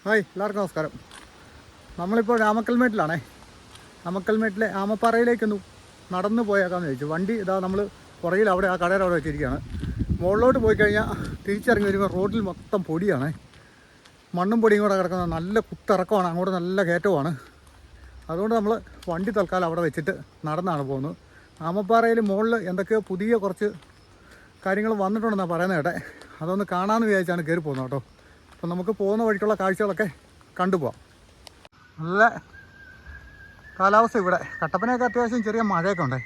Hi, എല്ലാവർക്കും നമസ്കാരം. നമ്മളിപ്പോൾ രാമക്കൽമേട്ടിലാണേ. രാമക്കൽമേട്ടിലെ ആമപ്പാറയിലേക്കൊന്ന് നടന്നു പോയേക്കാമെന്ന് ചോദിച്ചു. വണ്ടി ഇതാ നമ്മൾ പുറകിൽ അവിടെ ആ കടയുടെ അവിടെ വെച്ചിരിക്കുകയാണ്. മുകളിലോട്ട് പോയി കഴിഞ്ഞാൽ തിരിച്ചിറങ്ങി വരുമ്പോൾ റോഡിൽ മൊത്തം പൊടിയാണ്. മണ്ണും പൊടിയും കൂടെ കിടക്കുന്ന നല്ല കുത്തിറക്കമാണ്, അങ്ങോട്ട് നല്ല കയറ്റമാണ്. അതുകൊണ്ട് നമ്മൾ വണ്ടി തൽക്കാലം അവിടെ വെച്ചിട്ട് നടന്നാണ് പോകുന്നത്. ആമപ്പാറയിൽ മുകളിൽ എന്തൊക്കെയോ പുതിയ കുറച്ച് കാര്യങ്ങൾ വന്നിട്ടുണ്ടെന്നാണ് പറയുന്നത് കേട്ടെ. അതൊന്ന് കാണാമെന്ന് വിചാരിച്ചാണ് കയറി പോകുന്നത് കേട്ടോ. അപ്പം നമുക്ക് പോകുന്ന വഴിക്കുള്ള കാഴ്ചകളൊക്കെ കണ്ടുപോകാം. നല്ല കാലാവസ്ഥ ഇവിടെ. കട്ടപ്പനയൊക്കെ അത്യാവശ്യം ചെറിയ മഴയൊക്കെ ഉണ്ട്.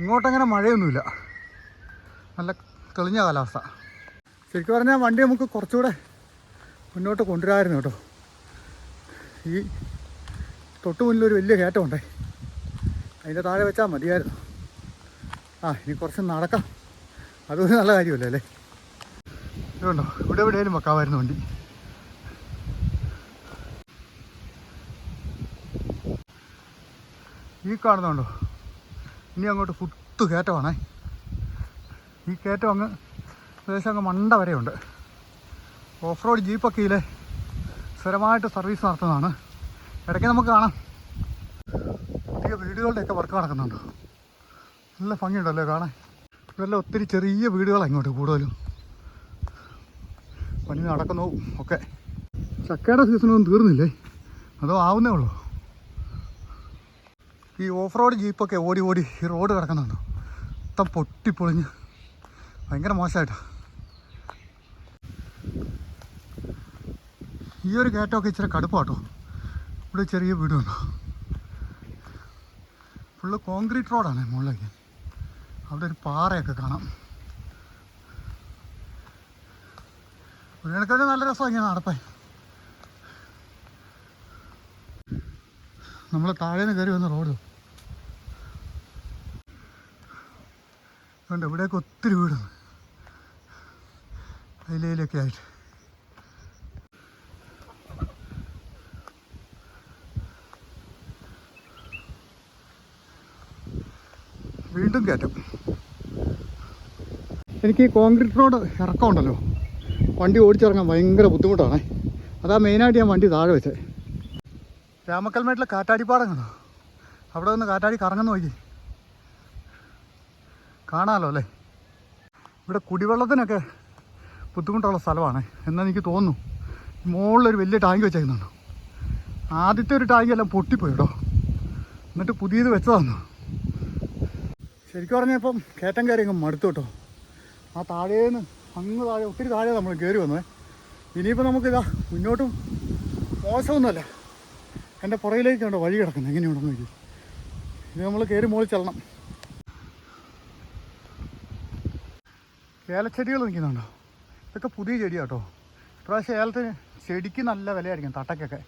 ഇങ്ങോട്ടങ്ങനെ മഴയൊന്നുമില്ല, നല്ല തെളിഞ്ഞ കാലാവസ്ഥ. ശരിക്കും പറഞ്ഞാൽ വണ്ടി നമുക്ക് കുറച്ചുകൂടെ മുന്നോട്ട് കൊണ്ടുവരാമായിരുന്നു കേട്ടോ. ഈ തൊട്ട് മുന്നിലൊരു വലിയ കയറ്റമുണ്ടേ, അതിൻ്റെ താഴെ വെച്ചാൽ മതിയായിരുന്നു. ഇനി കുറച്ച് നടക്കാം, അതൊരു നല്ല കാര്യമല്ലേ അല്ലേ. ഇതുണ്ടോ, ഇവിടെ എവിടെയെങ്കിലും വെക്കാമായിരുന്നു വണ്ടി. ഈ കാണുന്നുണ്ടോ, ഇനി അങ്ങോട്ട് കുത്തു കയറ്റമാണേ. ഈ കയറ്റം അങ്ങ് ഏകദേശം അങ്ങ് മണ്ട വരെയുണ്ട്. ഓഫ് റോഡ് ജീപ്പൊക്കെ ഇതിലെ സ്ഥിരമായിട്ട് സർവീസ് നടത്തുന്നതാണ്. ഇടയ്ക്ക് നമുക്ക് കാണാം പുതിയ വീടുകളുടെയൊക്കെ വർക്ക് നടക്കുന്നുണ്ട്. നല്ല ഭംഗിയുണ്ടല്ലോ കാണാൻ. ഇതെല്ലാം ഒത്തിരി ചെറിയ വീടുകളാണ് ഇങ്ങോട്ട് കൂടുതലും. പണി നടക്കുന്നു ഒക്കെ. ചക്കയുടെ സീസണൊന്നും തീർന്നില്ലേ, അതോ ആവുന്നേ ഉള്ളൂ. ഈ ഓഫ് റോഡ് ജീപ്പൊക്കെ ഓടി ഓടി ഈ റോഡ് കിടക്കുന്നുണ്ടോ, മൊത്തം പൊട്ടിപ്പൊളിഞ്ഞ് ഭയങ്കര മോശമായിട്ടാണ്. ഈ ഒരു കയറ്റമൊക്കെ ഇച്ചിരി കടുപ്പാട്ടോ. ഇവിടെ ചെറിയ വീടുണ്ടോ, ഫുള്ള് കോൺക്രീറ്റ് റോഡാണ് മുകളിലേക്ക്. അവിടെ ഒരു പാറയൊക്കെ കാണാം. ഒരു കണക്കിന് നല്ല രസമാണ് ഇങ്ങനെ നടപ്പാൻ. നമ്മൾ താഴേന്ന് കയറി വന്ന റോഡ് അതുകൊണ്ട് ഇവിടെയൊക്കെ ഒത്തിരി വീടുണ്ട്, അതിലൊക്കെ ആയിട്ട്. വീണ്ടും കയറ്റം. എനിക്ക് ഈ കോൺക്രീറ്റ് റോഡ് ഇറക്കമുണ്ടല്ലോ, വണ്ടി ഓടിച്ചിറങ്ങാൻ ഭയങ്കര ബുദ്ധിമുട്ടാണ്. അതാ മെയിനായിട്ട് ഞാൻ വണ്ടി താഴെ വെച്ചത്. രാമക്കൽമേട്ടിലെ കാറ്റാടിപ്പാടം കണ്ടോ, അവിടെ നിന്ന് കാറ്റാടി കറങ്ങുന്ന നോക്കി കാണാമല്ലോ അല്ലേ. ഇവിടെ കുടിവെള്ളത്തിനൊക്കെ ബുദ്ധിമുട്ടുള്ള സ്ഥലമാണ് എന്നെനിക്ക് തോന്നുന്നു. മുകളിലൊരു വലിയ ടാങ്ക് വെച്ചേക്കുന്നുണ്ടോ, ആദ്യത്തെ ഒരു ടാങ്ക് എല്ലാം പൊട്ടിപ്പോയി കേട്ടോ, എന്നിട്ട് പുതിയത് വെച്ചതാണ്. ശരിക്കും പറഞ്ഞാൽ ഇപ്പം കയറ്റം കയറി അങ്ങ് മടുത്തു കേട്ടോ. ആ താഴേന്ന് അങ്ങ് താഴെ ഒത്തിരി താഴെ നമ്മൾ കയറി വന്നേ. ഇനിയിപ്പോൾ നമുക്കിതാ മുന്നോട്ടും മോശമൊന്നുമല്ല. എൻ്റെ പുറകിലേക്ക് കണ്ടോ വഴി കിടക്കുന്നത്, എങ്ങനെയുണ്ടെന്ന് നോക്കി. ഇത് നമ്മൾ കയറി മുകളിൽ ചെല്ലണം. ഏലച്ചെടികൾ നിൽക്കുന്നുണ്ടോ, ഇതൊക്കെ പുതിയ ചെടിയാണ് കേട്ടോ. ഇപ്രാവശ്യം ഏലത്തിന് ചെടിക്ക് നല്ല വിലയായിരിക്കും, തട്ടയ്ക്കൊക്കെ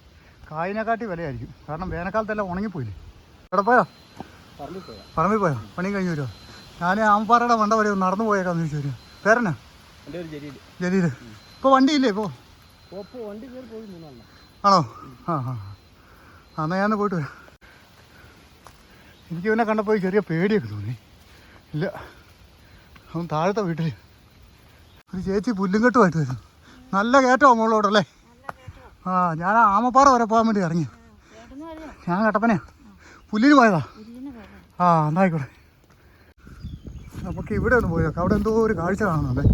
കായിനെക്കാട്ടി വിലയായിരിക്കും. കാരണം വേനൽക്കാലത്തെല്ലാം ഉണങ്ങിപ്പോയില്ലേ. എവിടെ പോയോ? പറമ്പിൽ പോയോ? പണി കഴിഞ്ഞ് വരുമോ? ഞാൻ ആമപ്പാറയുടെ വണ്ട വരെ നടന്നു പോയേക്കാന്ന് ചോദിച്ചു വരുമോ? പേരനാ ജലീല്. ഇപ്പോൾ വണ്ടിയില്ലേ? ഇപ്പോൾ ആണോ? എന്നാൽ ഞാൻ പോയിട്ട് വരാം. എനിക്ക് പിന്നെ കണ്ടപ്പോൾ ചെറിയ പേടിയൊക്കെ തോന്നി. ഇല്ല, അവൻ താഴത്തെ വീട്ടിൽ ഒരു ചേച്ചി പുല്ലും കെട്ടുമായിട്ട് വരുന്നു. നല്ല കയറ്റമാണ് മുകളിലോട്ടല്ലേ. ഞാൻ ആമപ്പാറ വരെ പോകാൻ വേണ്ടി ഇറങ്ങി. ഞാൻ കട്ടപ്പനയാ, പുല്ലിന് പോയതാ. എന്നായിക്കോട്ടെ, നമുക്ക് ഇവിടെ ഒന്ന് പോയി നോക്കാം. അവിടെ എന്തോ ഒരു കാഴ്ച കാണുന്നുണ്ട്,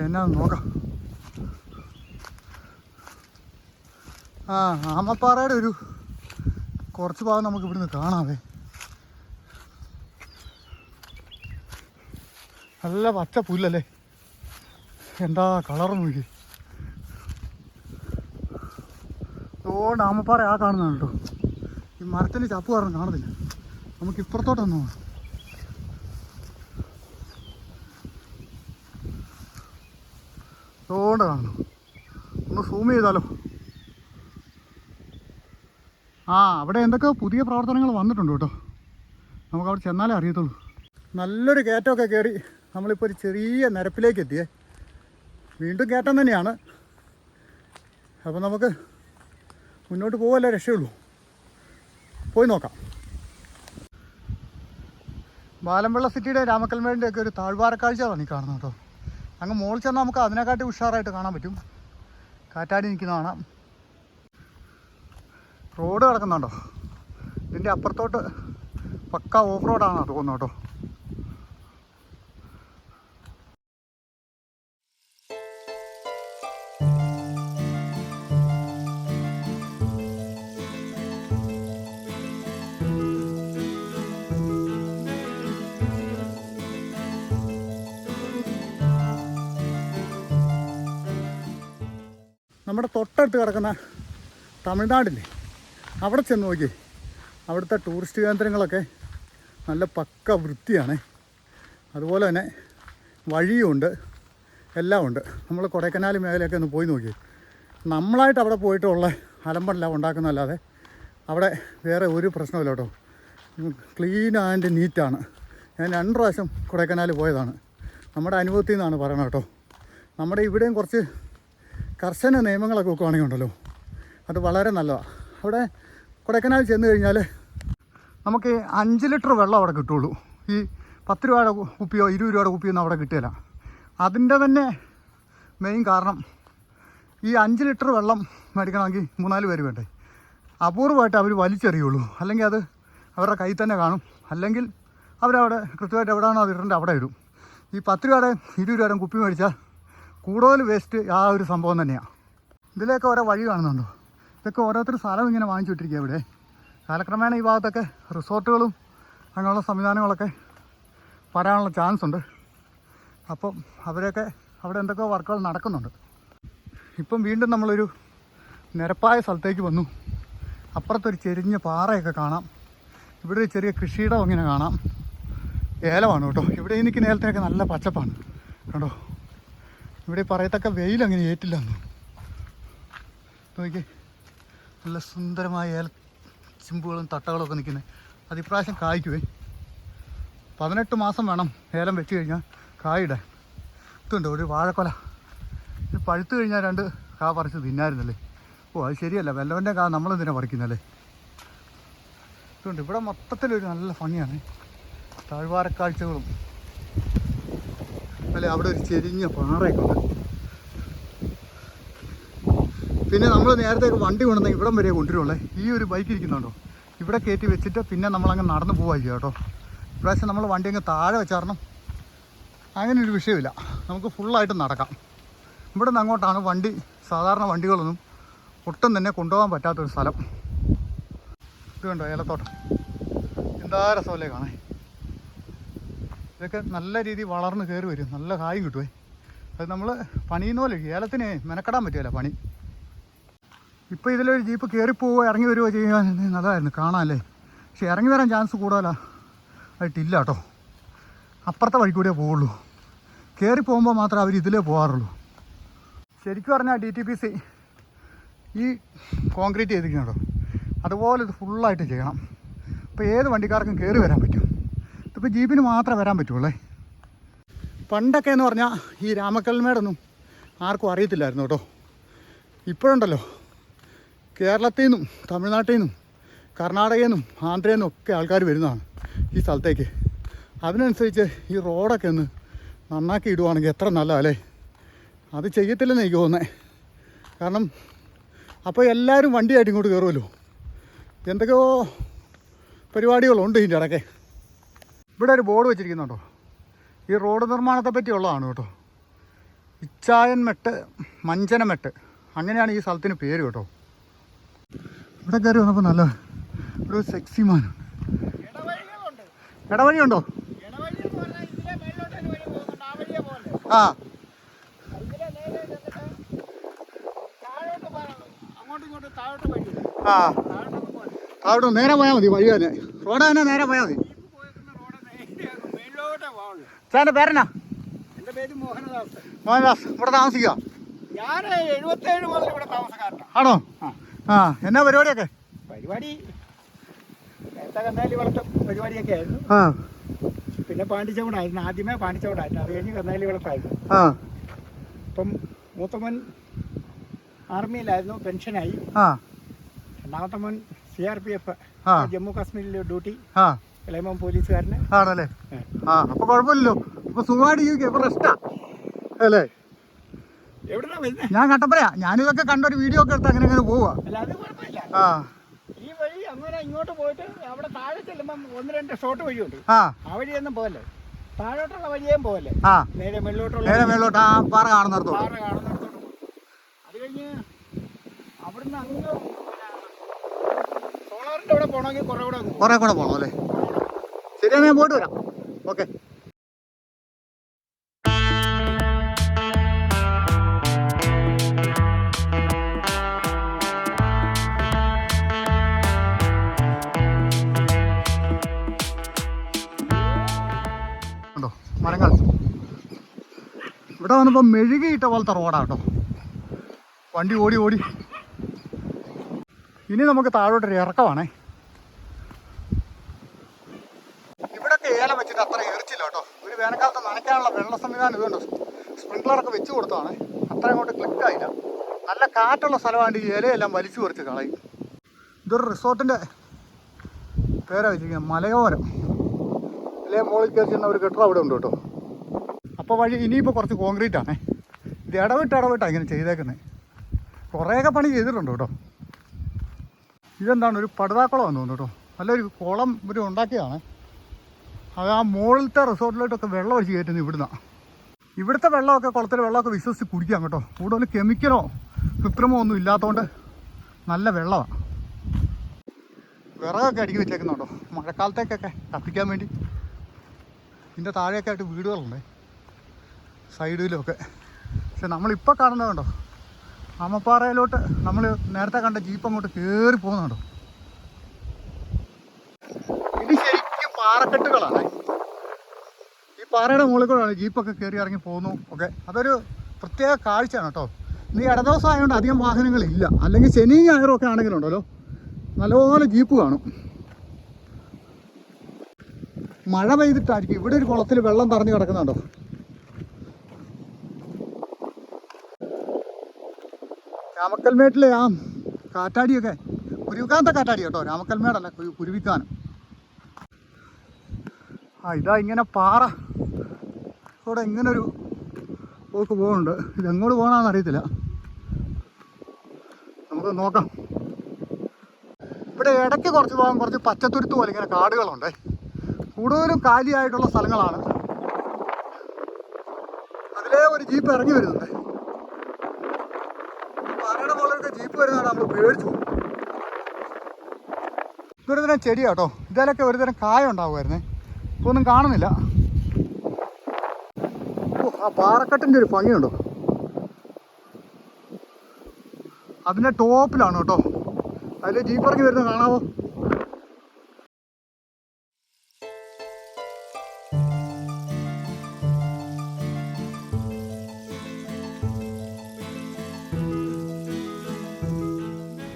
എന്നാന്ന് നോക്കാം. ആമപ്പാറയുടെ ഒരു കുറച്ച് ഭാഗം നമുക്ക് ഇവിടുന്ന് കാണാവേ. നല്ല പച്ച പുല്ലല്ലേ, എന്താ കളറ് നോക്കി. അതുകൊണ്ട് ആമപ്പാറ കാണുന്നതാണ് കേട്ടോ. ഈ മരത്തിൻ്റെ ചപ്പ് കാരണം കാണുന്നില്ല. നമുക്ക് ഇപ്പുറത്തോട്ടൊന്ന് പോകാം. അതുകൊണ്ട് കാണുന്നു, ഒന്ന് സൂം ചെയ്താലോ. അവിടെ എന്തൊക്കെയോ പുതിയ പ്രവർത്തനങ്ങൾ വന്നിട്ടുണ്ട് കേട്ടോ. നമുക്കവിടെ ചെന്നാലേ അറിയത്തുള്ളൂ. നല്ലൊരു കയറ്റമൊക്കെ കയറി നമ്മളിപ്പോൾ ഒരു ചെറിയ നിരപ്പിലേക്ക് എത്തിയേ. വീണ്ടും കയറ്റം തന്നെയാണ്. അപ്പോൾ നമുക്ക് മുന്നോട്ട് പോകല്ലേ രക്ഷയുള്ളൂ. പോയി നോക്കാം. ബാലംപിള്ള സിറ്റിയുടെ രാമക്കൽമേടിൻ്റെ ഒക്കെ ഒരു താഴ്വാരക്കാഴ്ചയാണ് ഈ കാണുന്നത് കേട്ടോ. അങ്ങ് മുകളിൽ ചെന്നാൽ നമുക്ക് അതിനെക്കാട്ടി ഉഷാറായിട്ട് കാണാൻ പറ്റും. കാറ്റാടി നിൽക്കുന്ന കാണാം. റോഡ് കിടക്കുന്നുണ്ടോ? ഇതിൻ്റെ അപ്പുറത്തോട്ട് പക്ക ഓഫ് റോഡാണെന്നാണ് തോന്നുന്നു കേട്ടോ. നമ്മുടെ തൊട്ടടുത്ത് കിടക്കുന്ന തമിഴ്നാടില്ലേ, അവിടെ ചെന്ന് നോക്കി. അവിടുത്തെ ടൂറിസ്റ്റ് കേന്ദ്രങ്ങളൊക്കെ നല്ല പക്ക വൃത്തിയാണ്. അതുപോലെ തന്നെ വഴിയുമുണ്ട്, എല്ലാം ഉണ്ട്. നമ്മൾ കൊടൈക്കനാൽ മേഖലയൊക്കെ ഒന്ന് പോയി നോക്കി. നമ്മളായിട്ട് അവിടെ പോയിട്ടുള്ള അലമ്പെല്ലാം ഉണ്ടാക്കുന്നതല്ലാതെ അവിടെ വേറെ ഒരു പ്രശ്നമില്ല കേട്ടോ. ക്ലീൻ ആൻഡ് നീറ്റാണ്. ഞാൻ 2 പ്രാവശ്യം കൊടൈക്കനാൽ പോയതാണ്. നമ്മുടെ അനുഭവത്തിൽ നിന്നാണ് പറയണത് കേട്ടോ. നമ്മുടെ ഇവിടെയും കുറച്ച് കർശന നിയമങ്ങളൊക്കെ വെക്കുകയാണെങ്കിൽ ഉണ്ടല്ലോ, അത് വളരെ നല്ലതാണ്. അവിടെ കൊടൈക്കനാൽ ചെന്ന് കഴിഞ്ഞാൽ നമുക്ക് 5 ലിറ്റർ വെള്ളം അവിടെ കിട്ടുള്ളൂ. ഈ 10 രൂപയുടെ കുപ്പിയോ 20 രൂപയുടെ കുപ്പിയൊന്നും അവിടെ കിട്ടില്ല. അതിൻ്റെ തന്നെ മെയിൻ കാരണം ഈ 5 ലിറ്റർ വെള്ളം മേടിക്കണമെങ്കിൽ 3-4 പേര് വേണ്ടേ. അപൂർവമായിട്ട് അവർ വലിച്ചെറിയുള്ളൂ. അല്ലെങ്കിൽ അത് അവരുടെ കയ്യിൽ തന്നെ കാണും. അല്ലെങ്കിൽ അവരവിടെ കൃത്യമായിട്ട് എവിടെയാണോ അത് ഇടേണ്ടത് അവിടെ ഇടും. ഈ 10 രൂപയുടെ 20 രൂപയുടെ കുപ്പി മേടിച്ചാൽ കൂടുതൽ വേസ്റ്റ് ആ ഒരു സംഭവം തന്നെയാണ്. ഇതിലേക്ക് ഓരോ വഴി കാണുന്നുണ്ടോ? ഇതൊക്കെ ഓരോരുത്തർ സ്ഥലം ഇങ്ങനെ വാങ്ങിച്ചു വിട്ടിരിക്കുക. ഇവിടെ കാലക്രമേണ ഈ ഭാഗത്തൊക്കെ റിസോർട്ടുകളും അങ്ങനെയുള്ള സംവിധാനങ്ങളൊക്കെ വരാനുള്ള ചാൻസ് ഉണ്ട്. അപ്പം അവരൊക്കെ അവിടെ എന്തൊക്കെയോ വർക്കുകൾ നടക്കുന്നുണ്ട്. ഇപ്പം വീണ്ടും നമ്മളൊരു നിരപ്പായ സ്ഥലത്തേക്ക് വന്നു. അപ്പുറത്തൊരു ചെരിഞ്ഞ പാറയൊക്കെ കാണാം. ഇവിടെ ഒരു ചെറിയ കൃഷിയിടം ഇങ്ങനെ കാണാം. ഏലമാണ് കേട്ടോ. ഇവിടെ എനിക്ക് നേരത്തെയൊക്കെ നല്ല പച്ചപ്പാണ് കേട്ടോ. ഇവിടെ പറയത്തക്ക വെയിലങ്ങനെ ഏറ്റില്ലെന്ന് നോക്കി. നല്ല സുന്ദരമായ ഏല ചിമ്പുകളും തട്ടകളൊക്കെ നിൽക്കുന്നത്. അതിപ്രാവശ്യം കായ്ക്കുവേ. 18 മാസം വേണം ഏലം വെച്ച് കഴിഞ്ഞാൽ കായിടാൻ. ഇതുണ്ട് ഒരു വാഴക്കൊല. ഇത് പഴുത്ത് കഴിഞ്ഞാൽ 2 കാ പറിച്ച് തിന്നായിരുന്നല്ലേ. ഓ അത് ശരിയല്ല, വല്ലവൻ്റെ കാ നമ്മളെന്തിനാണ് പറിക്കുന്നല്ലേ. ഇതുണ്ട് ഇവിടെ മൊത്തത്തിലൊരു നല്ല ഭംഗിയാണ്. താഴ്വാരക്കാഴ്ചകളും അല്ലേ. അവിടെ ഒരു ചെരിഞ്ഞ പാറയൊക്കെ ഉണ്ട്. പിന്നെ നമ്മൾ നേരത്തെ വണ്ടി കൊണ്ടുവന്ന ഇവിടം വരെ കൊണ്ടുവരുള്ളേ. ഈ ഒരു ബൈക്ക് ഇരിക്കുന്നുണ്ടോ, ഇവിടെ കയറ്റി വെച്ചിട്ട് പിന്നെ നമ്മളങ്ങ് നടന്നു പോവുക ചെയ്യുക കേട്ടോ. ഇപ്രാവശ്യം നമ്മൾ വണ്ടി അങ്ങ് താഴെ വെച്ചാരണം അങ്ങനെ ഒരു വിഷയമില്ല. നമുക്ക് ഫുള്ളായിട്ട് നടക്കാം. ഇവിടെ നിന്ന് അങ്ങോട്ടാണ് വണ്ടി, സാധാരണ വണ്ടികളൊന്നും ഒട്ടും തന്നെ കൊണ്ടുപോകാൻ പറ്റാത്തൊരു സ്ഥലം. ഇത് കണ്ടോ ഏലത്തോട്ടം, എന്താ രസമല്ലേ കാണാൻ. ഇതൊക്കെ നല്ല രീതിയിൽ വളർന്ന് കയറി വരും. നല്ല കായും കിട്ടുമേ. അത് നമ്മൾ പണിയുന്ന പോലെ ഏലത്തിന് മെനക്കെടാൻ പറ്റില്ല പണി. ഇപ്പോൾ ഇതിലൊരു ജീപ്പ് കയറിപ്പോവുകയോ ഇറങ്ങി വരികയോ ചെയ്യാൻ നല്ലതായിരുന്നു കാണാമല്ലേ. പക്ഷെ ഇറങ്ങി വരാൻ ചാൻസ് കൂടുതലാണ് ആയിട്ടില്ല കേട്ടോ. അപ്പുറത്തെ വഴി കൂടിയേ പോവുള്ളൂ. കയറി പോകുമ്പോൾ മാത്രമേ അവർ ഇതിലേ പോകാറുള്ളൂ. ശരിക്കും പറഞ്ഞാൽ DTPC ഈ കോൺക്രീറ്റ് ചെയ്തിരിക്കണോ അതുപോലെ ഇത് ഫുള്ളായിട്ട് ചെയ്യണം. ഇപ്പോൾ ഏത് വണ്ടിക്കാർക്കും കയറി വരാൻ പറ്റും. ഇതിപ്പോൾ ജീപ്പിന് മാത്രമേ വരാൻ പറ്റുള്ളേ. പണ്ടൊക്കെ എന്ന് പറഞ്ഞാൽ ഈ രാമക്കൽമേടൊന്നും ആർക്കും അറിയത്തില്ലായിരുന്നു കേട്ടോ. ഇപ്പോഴുണ്ടല്ലോ കേരളത്തിൽ നിന്നും തമിഴ്നാട്ടിൽ നിന്നും കർണാടകയിൽ നിന്നും ആന്ധ്രയിൽ നിന്നും ഒക്കെ ആൾക്കാർ വരുന്നതാണ് ഈ സ്ഥലത്തേക്ക്. അതിനനുസരിച്ച് ഈ റോഡൊക്കെ ഒന്ന് നന്നാക്കി ഇടുവാണെങ്കിൽ എത്ര നല്ലതല്ലേ. അത് ചെയ്യത്തില്ലെന്ന് എനിക്ക് തോന്നുന്നത്. കാരണം അപ്പോൾ എല്ലാവരും വണ്ടിയായിട്ട് ഇങ്ങോട്ട് കയറുമല്ലോ. എന്തൊക്കെയോ പരിപാടികളുണ്ട് ഇതിൻ്റെ ഇടയ്ക്ക്. ഇവിടെ ഒരു ബോർഡ് വെച്ചിരിക്കുന്നുണ്ടോ, ഈ റോഡ് നിർമ്മാണത്തെ പറ്റിയുള്ളതാണ് കേട്ടോ. ഇച്ചായൻമെട്ട് മഞ്ചനമെട്ട് അങ്ങനെയാണ് ഈ സ്ഥലത്തിന് പേര് കേട്ടോ. ഇവിടെ കയറി വന്നപ്പോൾ നല്ല ഒരു സെക്സി മാൻ. ഇടവഴിയുണ്ടോ? ആ ആ താഴോട്ട് നേരെ പോയാൽ മതി. വഴി തന്നെ റോഡ് തന്നെ നേരെ പോയാൽ മതി. സാറിൻ്റെ പേരെന്നാ? എൻ്റെ പേര് മോഹനദാസ്. മോഹനദാസ് ഇവിടെ താമസിക്കുക? ഞാൻ 77 മുതൽ ഇവിടെ താമസക്കാരനാണ്. ആണോ? ആ എന്നാ പരിപാടിയൊക്കെ? പരിപാടി നേരത്തെ കന്നാലി വളർത്ത പരിപാടിയൊക്കെ ആയിരുന്നു. ആ പിന്നെ പാണ്ടിച്ചവടായിരുന്നു. ആദ്യമേ പാണ്ടിച്ചവടായിരുന്നു, അത് കഴിഞ്ഞ് കന്നാലി വളർത്തായിരുന്നു. ആ ഇപ്പം മൂത്തമൻ ആർമിയിലായിരുന്നു, പെൻഷനായി. ആ രണ്ടാമത്തെ മോൻ CRPF ജമ്മു കാശ്മീരിലെ ഡ്യൂട്ടി, ആ ഇളയമോൻ പോലീസുകാരന്. ആണല്ലേ? ആ അപ്പോൾ കുഴപ്പമില്ലല്ലോ. അപ്പോൾ സുഖമായിട്ട് ജീവിക്കുക. ഇപ്പോൾ റെസ്റ്റാ അല്ലേ? എവിടെയാണ് വരുന്നത്? ഞാൻ കട്ടപ്പനയാ. ഞാനിതൊക്കെ കണ്ടൊരു വീഡിയോ ഒക്കെ എടുത്ത് അങ്ങനെ അങ്ങനെ പോവുക. അല്ല അത് കുഴപ്പമില്ല. ആ അങ്ങനെ ഇങ്ങോട്ട് പോയിട്ട് അവിടെ താഴെ ചെല്ലുമ്പം 1-2 ഷോട്ട് വഴിയുണ്ട്. ആ വഴിയൊന്നും പോകല്ലേ, താഴോട്ടുള്ള വഴിയേം പോകല്ലേ, ആ നേരെ മേലോട്ടുള്ള നേരെ മേലോട്ട് ആ പാറ കാണുന്നിടത്തോട്ട്. പാറ കാണുന്നിടത്തോട്ട്. അത് കഴിഞ്ഞ് അവിടുന്ന് അങ്ങ് സോളാറിന്റെ അവിടെ പോകണമെങ്കിൽ കുറെ കൂടെ പോകണം അല്ലേ? ശരിയാ, ഞാൻ പോയിട്ട് വരാം. ഓക്കെ. മരങ്ങൾ ഇവിടെ വന്നപ്പോൾ മെഴുകിയിട്ട പോലത്തെ റോഡാട്ടോ. വണ്ടി ഓടി ഓടി. ഇനി നമുക്ക് താഴോട്ടൊരു ഇറക്കമാണേ. ഇവിടൊക്കെ ഏലം വെച്ചിട്ട് അത്ര എറിച്ചില്ല കേട്ടോ. ഒരു വേനൽക്കാലത്ത് നനയ്ക്കാനുള്ള വെള്ള സംവിധാനം ഇതുകൊണ്ട് സ്പ്രിംഗ്ലറൊക്കെ വെച്ച് കൊടുത്തതാണ്. അത്ര അങ്ങോട്ട് ക്ലിക്കായില്ല. നല്ല കാറ്റുള്ള സ്ഥലമാണ്. ഈ ഇലയെല്ലാം വലിച്ചു കുറച്ച് കളയും. ഇതൊരു റിസോർട്ടിൻ്റെ പേരാ വെച്ചിരിക്കുന്നത്, മലയോരം. ഇലയെ മുകളിൽ കയറി ചെന്ന ഒരു കെട്ടിടം അവിടെ ഉണ്ട് കേട്ടോ. അപ്പോൾ വഴി ഇനിയിപ്പോൾ കുറച്ച് കോൺക്രീറ്റ് ആണേ. ഇത് ഇടവിട്ടാണ് ഇങ്ങനെ ചെയ്തേക്കുന്നത്. കുറേയൊക്കെ പണി ചെയ്തിട്ടുണ്ട് കേട്ടോ. ഇതെന്താണ്, ഒരു പടുതാക്കുളമാണെന്ന് തോന്നുന്നു കേട്ടോ. നല്ലൊരു കുളം ഇവർ ഉണ്ടാക്കിയതാണ്. അത് ആ മുകളിലത്തെ റിസോർട്ടിലോട്ടൊക്കെ വെള്ളം അടിച്ച് കയറ്റുന്നത് ഇവിടുന്നാണ്. ഇവിടുത്തെ വെള്ളമൊക്കെ, കുളത്തിലെ വെള്ളമൊക്കെ വിശ്വസിച്ച് കുടിക്കാം കേട്ടോ. കൂടുതൽ കെമിക്കലോ കൃത്രിമോ ഒന്നും ഇല്ലാത്തതുകൊണ്ട് നല്ല വെള്ളമാണ്. വിറകൊക്കെ അടുക്കി വെച്ചേക്കുന്നുണ്ടോ മഴക്കാലത്തേക്കൊക്കെ കത്തിക്കാൻ വേണ്ടി. ഇതിൻ്റെ താഴെയൊക്കെ ആയിട്ട് വീടുകളുണ്ട് സൈഡിലുമൊക്കെ. പക്ഷെ നമ്മളിപ്പോൾ കാണുന്നതുണ്ടോ, ആമപ്പാറയിലോട്ട് നമ്മൾ നേരത്തെ കണ്ട ജീപ്പ് അങ്ങോട്ട് കയറി പോകുന്നുണ്ടോ. ഇത് ശരിക്കും പാറക്കെട്ടുകളാണ്. ഈ പാറയുടെ മുകളിൽ കൂടെയാണ് ജീപ്പൊക്കെ കയറി ഇറങ്ങി പോകുന്നു ഒക്കെ. അതൊരു പ്രത്യേക കാഴ്ചയാണ് കേട്ടോ. ഇന്ന് ഇടദിവസം ആയതുകൊണ്ട് അധികം വാഹനങ്ങളില്ല. അല്ലെങ്കിൽ ശനിയും ഞായറും ഒക്കെ ആണെങ്കിലുണ്ടല്ലോ നല്ലപോലെ ജീപ്പ് കാണും. മഴ പെയ്തിട്ടായിരിക്കും ഇവിടെ ഒരു കുളത്തിൽ വെള്ളം തറഞ്ഞു കിടക്കുന്നുണ്ടോ. രാമക്കൽമേട്ടിലെ ആ കാറ്റാടിയൊക്കെ കുരുവിക്കാനത്തെ കാറ്റാടി കേട്ടോ, രാമക്കൽമേടല്ല, കുരുവിക്കാനം. ഇതാ ഇങ്ങനെ പാറ കൂടെ ഇങ്ങനൊരു പോക്ക് പോകുന്നുണ്ട്. ഇതെങ്ങോട്ട് പോകണമെന്ന് അറിയത്തില്ല, നമുക്ക് നോക്കാം. ഇവിടെ ഇടയ്ക്ക് കുറച്ച് ഭാഗം കുറച്ച് പച്ചത്തുരുത്ത് പോലെ ഇങ്ങനെ കാടുകളുണ്ട്. കൂടുതലും കാലിയായിട്ടുള്ള സ്ഥലങ്ങളാണ്. അതിലേ ഒരു ജീപ്പ് ഇറങ്ങി വരുന്നുണ്ട്. പാറയുടെ മുകളിലൊക്കെ ജീപ്പ് വരുന്നതാണ് നമ്മൾ പേടിച്ചു. ഇതൊരു തരം ചെടിയാട്ടോ. ഇതിലൊക്കെ ഒരു തരം കായ ഉണ്ടാവുമായിരുന്നേ. ഇപ്പോൾ ഒന്നും കാണുന്നില്ല. ആ പാറക്കെട്ടിൻ്റെ ഒരു ഭംഗിയുണ്ടോ. അതിൻ്റെ ടോപ്പിലാണ് കേട്ടോ. അതിൽ ജീപ്പ് ഇറങ്ങി വരുന്നത് കാണാവോ.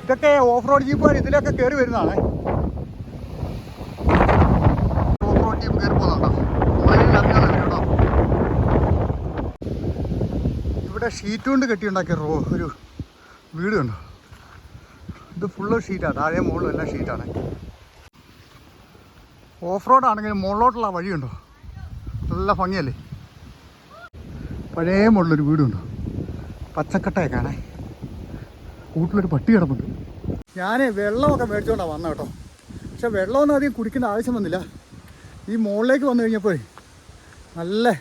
ഇതൊക്കെ ഓഫ് റോഡ് ജീപ്പുകാർ ഇതിലൊക്കെ കയറി വരുന്നതാണ്. ഓഫ് റോഡ് ജീപ്പ് കയറി പോകുന്നുണ്ടോ. കേട്ടോ, ഇവിടെ ഷീറ്റ് കൊണ്ട് കെട്ടിയുണ്ടാക്കിയ ഒരു വീട് കണ്ടോ. ഇത് ഫുള്ള് ഷീറ്റാണ്. താഴെ മുകളിലും എല്ലാം ഷീറ്റാണ്. ഓഫ് റോഡ് ആണെങ്കിലും മുകളിലോട്ടുള്ള വഴിയുണ്ടോ, നല്ല ഭംഗിയല്ലേ. പഴയ മുകളിലൊരു വീടുണ്ടോ, പച്ചക്കട്ടയൊക്കെയാണേ. കൂട്ടിലൊരു പട്ടി കിടപ്പുണ്ട്. ഞാൻ വെള്ളമൊക്കെ മേടിച്ചുകൊണ്ടാണ് വന്നത് കേട്ടോ. പക്ഷെ വെള്ളമൊന്നും അധികം കുടിക്കേണ്ട ആവശ്യം വന്നില്ല. ഈ മുകളിലേക്ക് വന്നു കഴിഞ്ഞപ്പോൾ നല്ല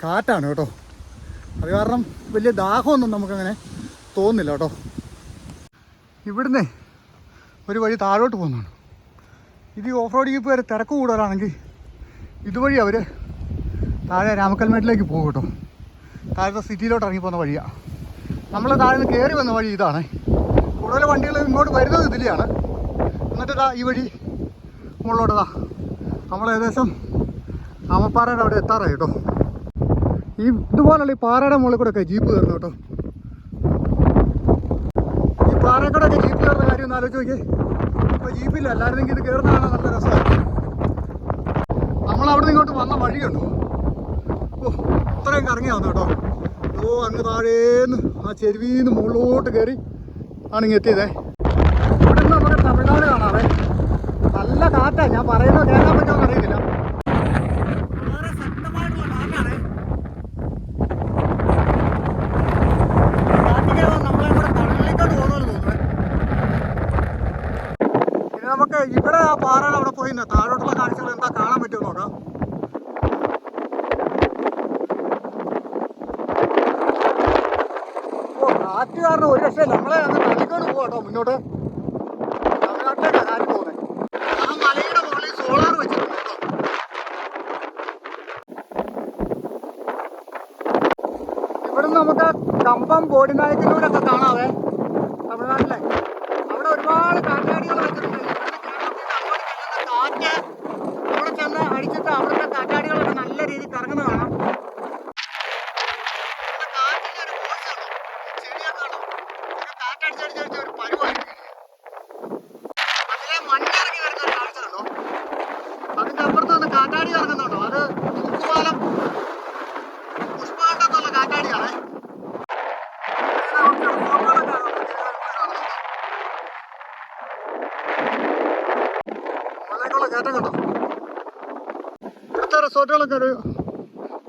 കാറ്റാണ് കേട്ടോ. അത് കാരണം വലിയ ദാഹമൊന്നും നമുക്കങ്ങനെ തോന്നുന്നില്ല കേട്ടോ. ഇവിടുന്ന് ഒരു വഴി താഴോട്ട് പോകുന്നതാണ്. ഇത് ഈ ഓഫ് റോഡ് ജീപ്പ് വരെ തിരക്ക് കൂടുതലാണെങ്കിൽ ഇതുവഴി അവർ താഴെ രാമക്കൽമേട്ടിലേക്ക് പോകും കേട്ടോ. താഴത്തെ സിറ്റിയിലോട്ട് ഇറങ്ങിപ്പോകുന്ന വഴിയാണ്. നമ്മൾ താഴെ നിന്ന് കയറി വന്ന വഴി ഇതാണ്. കൂടുതൽ വണ്ടികൾ ഇങ്ങോട്ട് വരുന്നത് ഇതിലെയാണ്. എന്നിട്ട് ഈ വഴി മുകളിലോട്ട് നമ്മൾ ഏകദേശം ആമപ്പാറയുടെ അവിടെ എത്താറായി കേട്ടോ. ഇതുപോലുള്ള ഈ പാറയുടെ മുകളിൽ കൂടെ ഒക്കെ ജീപ്പ് കയറുന്നു കേട്ടോ. ഈ പാറയുടെ ഒക്കെ ജീപ്പ് കയറുന്ന കാര്യം ഒന്ന് ആലോചിച്ച് നോക്കിയേ. ഇപ്പോൾ ജീപ്പില്ല, അല്ലായിരുന്നെങ്കിൽ ഇത് കയറുന്നതാണ് നല്ല രസമാണ്. നമ്മളവിടെ നിന്ന് ഇങ്ങോട്ട് വന്ന വഴിയുണ്ടോ, ഇത്രയും കറങ്ങി വന്നു കേട്ടോ. അങ്ങ് താഴേന്ന് ആ ചെരുവിന്ന് മുകളിലോട്ട് കയറി ആണ് ഇങ്ങ് എത്തിയതേ. ഇവിടെ നിന്ന് നമുക്ക് തമിഴ്നാട് കാണാവേ. നല്ല കാറ്റാണ്. ഞാൻ പറയുന്നത് കേൾക്കാൻ പറ്റുമെന്ന് അറിയത്തില്ല. വളരെ ശക്തമായിട്ടുള്ള കാറ്റാണ്. കാറ്റ് കേൾക്കാൻ നമ്മളെ കൂടെ കടലിലേക്കോട്ട് പോകുന്നതെന്ന് തോന്നുന്നത്. ഇനി പിന്നെ താഴോട്ടുള്ള കാഴ്ചകൾ എന്താ കാണാൻ പറ്റുമോ നോക്കാം. കാറ്റ് കാരണം ഒരു രക്ഷയില്ല, നമ്മളെ അങ്ങ് തള്ളിക്കൊണ്ട് പോവാട്ടോ മുന്നോട്ട്. തമിഴ്നാട്ടിലേക്കാണ് കാറ്റ് പോകുന്നത്. ആ മലയുടെ മുകളിൽ സോളാർ വെച്ചിട്ടുണ്ട് കേട്ടോ. ഇവിടുന്ന് നമുക്ക് കമ്പം ബോഡിനായക്കിലൂടെ ഒക്കെ കാണാവേ. തമിഴ്നാട്ടിലെ അവിടെ ഒരുപാട് കാറ്റാടികൾ വെച്ചിട്ടുണ്ട്. കാറ്റ് അവിടെ ചെന്ന് അടിച്ചിട്ട് അവിടുത്തെ കാറ്റാടികളൊക്കെ നല്ല രീതിയിൽ കറങ്ങുന്നത് കാണാം. ഒരു പരുവായിരിക്കും അതിലെ മണ്ണിറങ്ങി വരുന്ന ഒരു കാഴ്ച കണ്ടോ. അതിന്റെ അപ്പുറത്ത് നിന്ന് കാറ്റാടി ഇറങ്ങുന്നുണ്ടോ, അത് തൂക്കുപാലം പുഷ്പാണ്ടെന്നുള്ള കാറ്റാടിയാണ്. മുകളിലേക്കുള്ള കയറ്റം കണ്ടോ. ഇവിടുത്തെ റിസോർട്ടുകളൊക്കെ ഒരു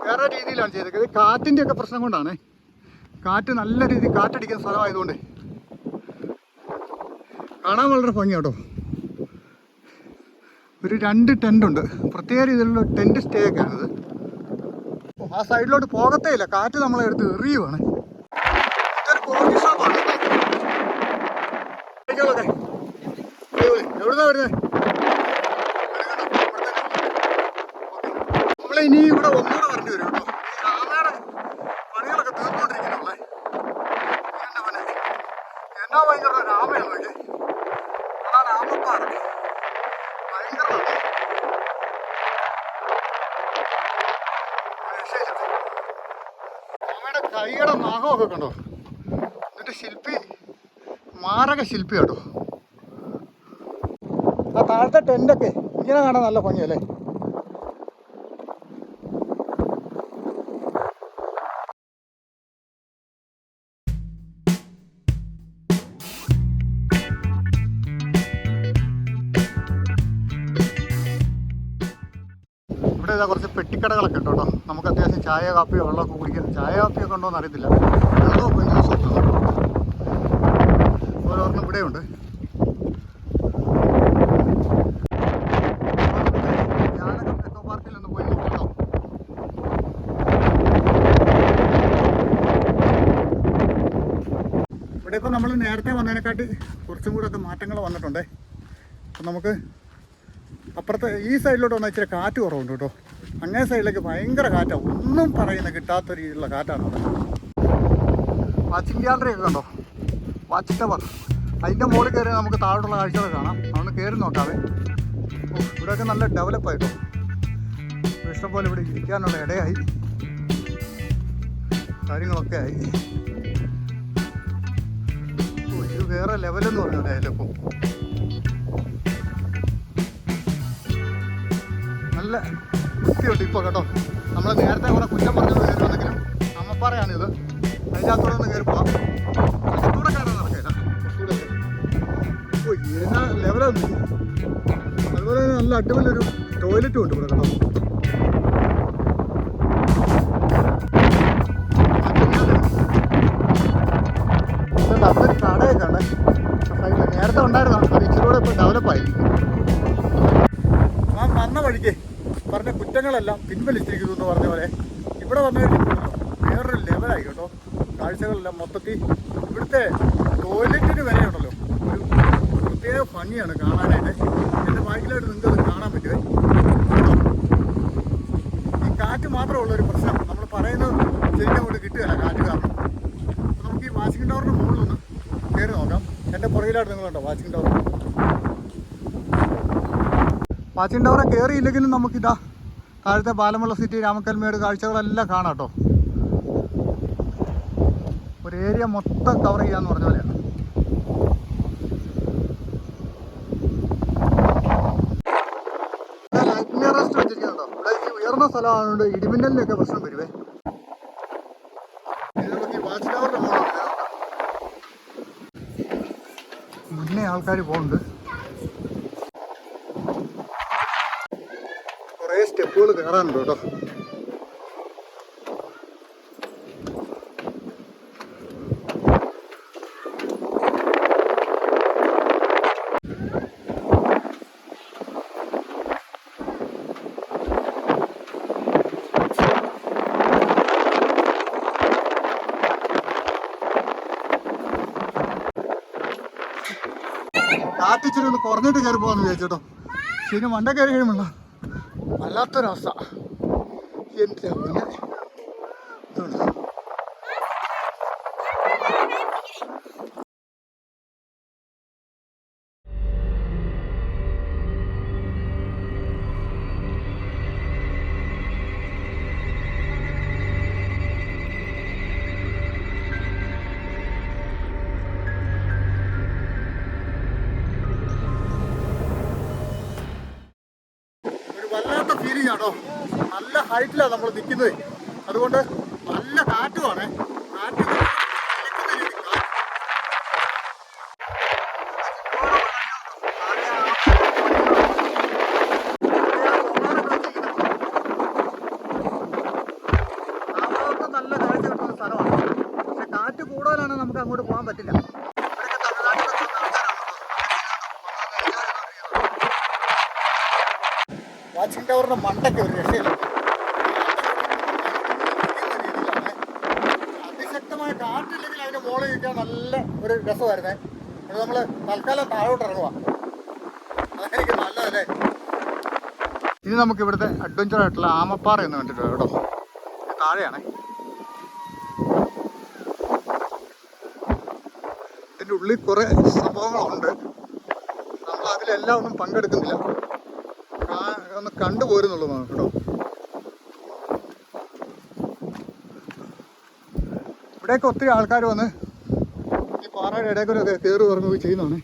വേറെ രീതിയിലാണ് ചെയ്തത്. കാറ്റിൻ്റെ ഒക്കെ പ്രശ്നം കൊണ്ടാണ്. കാറ്റ് നല്ല രീതിയിൽ കാറ്റടിക്കുന്ന സ്ഥലമായതുകൊണ്ട് കാണാൻ വളരെ ഭംഗിയാട്ടോ. ഒരു 2 ടെൻ്റുണ്ട്, പ്രത്യേക രീതിയിലുള്ള ടെൻറ്റ് സ്റ്റേ ഒക്കെയാണിത്. ആ സൈഡിലോട്ട് പോകത്തേ ഇല്ല, കാറ്റ് നമ്മളെ എടുത്ത് എറിയുവാണ്. ഇതൊരു കോഫി ഷോപ്പാണ്. എവിടുന്നാ വരുന്നത്? നമ്മളിനി ഇവിടെ ഒന്നുകൂടെ വരേണ്ടി വരും കേട്ടോ. ഈ ആമയുടെ പണികളൊക്കെ തീർന്നുകൊണ്ടിരിക്കുന്നുള്ളേ. എന്നാ ഭയങ്കര രാമയാണ് നോക്കി. അതാണ് ആമപ്പാറ, ഭയങ്കരമാണ്. ആമയുടെ കൈയുടെ നാഗമൊക്കെ കണ്ടോ. എന്നിട്ട് ശില്പി മാരക ശില്പി കേട്ടോ. ആ താഴത്തെ ടെൻ്റൊക്കെ ഇങ്ങനെ കാണാൻ നല്ല ഭംഗിയല്ലേ. ഇവിടെ ഇതാ കുറച്ച് പെട്ടിക്കടകളൊക്കെ ഉണ്ട് കേട്ടോ. നമുക്ക് അത്യാവശ്യം ചായ കാപ്പിയോ വെള്ളമൊക്കെ കുടിക്കാം. ചായ കാപ്പിയൊക്കെ ഉണ്ടോ എന്ന് അറിയത്തില്ല. വെള്ളമൊക്കെ ഇങ്ങനെ സൂപ്പറാണ് കേട്ടോ. ഓരോന്നും ഇവിടെയുണ്ട്. ജാനകം എക്കോ പാർക്കിൽ ഒന്ന് പോയി നോക്കാം. ഇവിടെ ഇപ്പം നമ്മൾ നേരത്തെ വന്നതിനെക്കാട്ടി കുറച്ചും കൂടെ ഒക്കെ മാറ്റങ്ങൾ വന്നിട്ടുണ്ട്. അപ്പം നമുക്ക് അപ്പുറത്തെ ഈ സൈഡിലോട്ട് വന്നാൽ ഇച്ചിരി കാറ്റ് കുറവുണ്ട് കേട്ടോ. അങ്ങേ സൈഡിലേക്ക് ഭയങ്കര കാറ്റാണ്, ഒന്നും പറയുന്ന കിട്ടാത്ത രീതിയിലുള്ള കാറ്റാണ് അവിടെ. വാച്ചിങ് ഗാലറി ഒക്കെ കണ്ടോ, വാച്ച് ടവർ. അതിൻ്റെ മുകളിൽ കയറി നമുക്ക് താഴോട്ടുള്ള കാഴ്ചകൾ കാണാം. അതൊന്ന് കയറി നോക്കാവേ. ഇവിടെയൊക്കെ നല്ല ഡെവലപ്പായിട്ടോ. ഇഷ്ടംപോലെ ഇവിടെ ഇരിക്കാനുള്ള ഇടയായി, കാര്യങ്ങളൊക്കെ ആയി. ഇത് വേറെ ലെവലെന്ന് പറഞ്ഞാൽ അതിലിപ്പോൾ നല്ല വൃത്തിയുണ്ട് ഇപ്പോൾ കേട്ടോ. നമ്മൾ നേരത്തെ കുറെ കുറ്റം പറഞ്ഞത് കയറി വന്നെങ്കിലും അമ്മപ്പാറയാണിത്. അതിൻ്റെ അകത്തോടെ ഒന്ന് കയറി പോവാം. അകത്തൂടെ കയറാൻ നടക്കില്ല, കുറച്ചുകൂടെ എന്നാ ലെവലൊന്നും. അതുപോലെ തന്നെ നല്ല അടിപൊളിയൊരു ടോയ്ലറ്റും ഉണ്ട് ഇവിടെ കേട്ടോ. അതൊരു കടയൊക്കെ ഉണ്ട് സൈഡിൽ. നേരത്തെ ഉണ്ടായിരുന്നു, അത് ഇച്ചിരൂടെ ഇപ്പോൾ ഡെവലപ്പായി. ആ വന്ന വഴിക്ക് പറഞ്ഞ കുറ്റങ്ങളെല്ലാം പിൻവലിച്ചിരിക്കുന്നു എന്ന് പറഞ്ഞ പോലെ ഇവിടെ വന്നു കഴിഞ്ഞപ്പോൾ വേറൊരു ലെവലായി കേട്ടോ. കാഴ്ചകളെല്ലാം മൊത്തത്തിൽ ഇവിടുത്തെ ടോയ്ലറ്റിന് വിലയുണ്ടല്ലോ, ഒരു പ്രത്യേക ഭംഗിയാണ് കാണാനായിട്ട്. എൻ്റെ ബാക്കിലായിട്ട് നിങ്ങൾക്ക് അത് കാണാൻ പറ്റുമേ. ഈ കാറ്റ് മാത്രമുള്ളൊരു പ്രശ്നം, നമ്മൾ പറയുന്നത് ശരിക്കും കൊണ്ട് കിട്ടുകയില്ല കാറ്റ് കാരണം. അപ്പോൾ നമുക്ക് ഈ വാച്ചിങ് ടവറിൻ്റെ മുകളിലൊന്ന് കയറി നോക്കാം. എൻ്റെ പുറകിലായിട്ട് നിങ്ങളുണ്ടോ വാച്ചിങ് ടവർ. വാച്ചിങ് ടവറെ കയറിയില്ലെങ്കിലും നമുക്കിതാ താഴത്തെ ബാലമുള്ള സിറ്റി, രാമക്കൽമേട് കാഴ്ചകളെല്ലാം കാണാം കേട്ടോ. ഒരു ഏരിയ മൊത്തം കവർ ചെയ്യാന്ന് പറഞ്ഞ പോലെയാണ്. ലൈറ്റ് നിയറസ്റ്റ് വെച്ചിരിക്കുന്നുണ്ടോ. ഇവിടെ ഈ ഉയർന്ന സ്ഥലമായതുകൊണ്ട് ഇടിമിന്നലിനൊക്കെ പ്രശ്നം വരുവേ. നമുക്ക് ഈ വാച്ച് ടവറിന്റെ മുന്നേ ആൾക്കാർ പോകുന്നുണ്ട്. കുറേ സ്റ്റെപ്പുകൾ കയറാനുണ്ട് കേട്ടോ. കാറ്റിച്ചിരി ഒന്ന് കുറഞ്ഞിട്ട് കയറി പോകാന്ന് വിചാരിച്ചോട്ടോ. ശരി മണ്ട കയറി കഴിയുമ്പോൾ വല്ലാത്തൊരവസ്ഥ. എൻ്റെ പിന്നെ വല്ലാത്ത ഫീലിംഗ് ആണോ. നല്ല ഹൈറ്റിലാണ് നമ്മൾ നിൽക്കുന്നത്. അതുകൊണ്ട് നല്ല കാറ്റുമാണ്. കാറ്റ് നല്ല കാഴ്ച കിട്ടുന്ന സ്ഥലമാണ്. പക്ഷെ കാറ്റ് കൂടുതലാണ്, നമുക്ക് അങ്ങോട്ട് പോകാൻ പറ്റില്ല. വാച്ചിങ് ടവറിന്റെ മണ്ടയ്ക്ക് ഒരു രക്ഷയില്ല. അതിശക്തമായ കാറ്റില്ലെങ്കിൽ അതിന്റെ മുകളിൽ നിൽക്കാൻ നല്ല ഒരു രസമായിരുന്നേ. അത് നമ്മൾ തൽക്കാലം താഴോട്ട് ഇറങ്ങുക, അതായിരിക്കും നല്ലതല്ലേ. ഇനി നമുക്ക് ഇവിടുത്തെ അഡ്വഞ്ചർ ആയിട്ടുള്ള ആമപ്പാറ എന്ന് കണ്ടിട്ട് കേട്ടോ. താഴെയാണേ. ഇതിൻ്റെ ഉള്ളിൽ കുറേ സംഭവങ്ങളുണ്ട്. നമ്മൾ അതിലെല്ലാം ഒന്നും പങ്കെടുക്കുന്നില്ല, ഒന്ന് കണ്ടുപോരുന്നുള്ളതാണ് കേട്ടോ. ഇവിടെയൊക്കെ ഒത്തിരി ആൾക്കാർ വന്ന് ഈ പാറയുടെ ഇടയ്ക്കൊക്കെ കയറി ഇറങ്ങുകയും ചെയ്യുന്നതാണ്.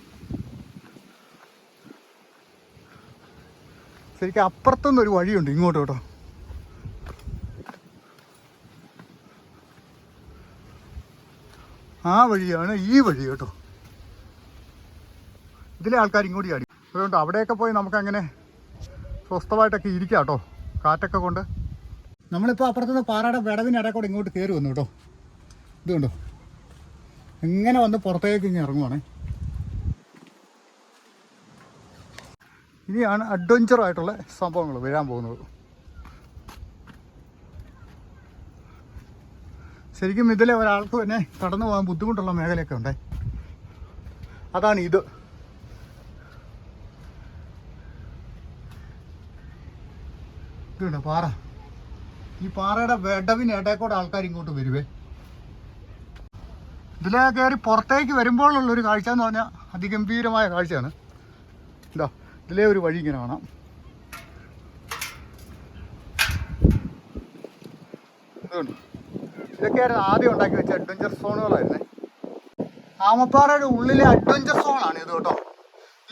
ശരിക്കും അപ്പുറത്തുനിന്നൊരു വഴിയുണ്ട് ഇങ്ങോട്ട് കേട്ടോ. ആ വഴിയാണ് ഈ വഴി കേട്ടോ. ഇതിലെ ആൾക്കാർ ഇങ്ങോട്ട് ചാടി. അതുകൊണ്ട് അവിടെയൊക്കെ പോയി നമുക്കങ്ങനെ സ്വസ്ഥമായിട്ടൊക്കെ ഇരിക്കാം കേട്ടോ, കാറ്റൊക്കെ കൊണ്ട്. നമ്മളിപ്പോൾ അപ്പുറത്തുനിന്ന് പാറയുടെ വിടവിനിടയിൽ ഇങ്ങോട്ട് കയറി വന്നു കേട്ടോ. ഇതുകൊണ്ടോ ഇങ്ങനെ വന്ന് പുറത്തേക്ക് ഇങ്ങനെ ഇറങ്ങുവാണേ. ഇനിയാണ് അഡ്വഞ്ചറായിട്ടുള്ള സംഭവങ്ങൾ വരാൻ പോകുന്നത്. ശരിക്കും ഇതിലെ ഒരാൾക്ക് തന്നെ കടന്നു പോകാൻ ബുദ്ധിമുട്ടുള്ള മേഖലയൊക്കെ ഉണ്ടേ. അതാണ് ഇത്. ഇതുണ്ട് പാറ. ഈ പാറയുടെ വിടവിനിടയിൽ കൂടെ ആൾക്കാർ ഇങ്ങോട്ട് വരുവേ. ഇതിലെ കയറി പുറത്തേക്ക് വരുമ്പോഴുള്ളൊരു കാഴ്ച എന്ന് പറഞ്ഞാൽ അതിഗംഭീരമായ കാഴ്ചയാണ്. ഇതാ ഇതിലേ ഒരു വഴി ഇങ്ങനെ കാണാം. ഇതുണ്ട്. ഇതൊക്കെയായിരുന്നു ആദ്യം ഉണ്ടാക്കി വെച്ച അഡ്വഞ്ചർ സോണുകളായിരുന്നേ. ആമപ്പാറയുടെ ഉള്ളിലെ അഡ്വഞ്ചർ സോണാണ് ഇത് കേട്ടോ.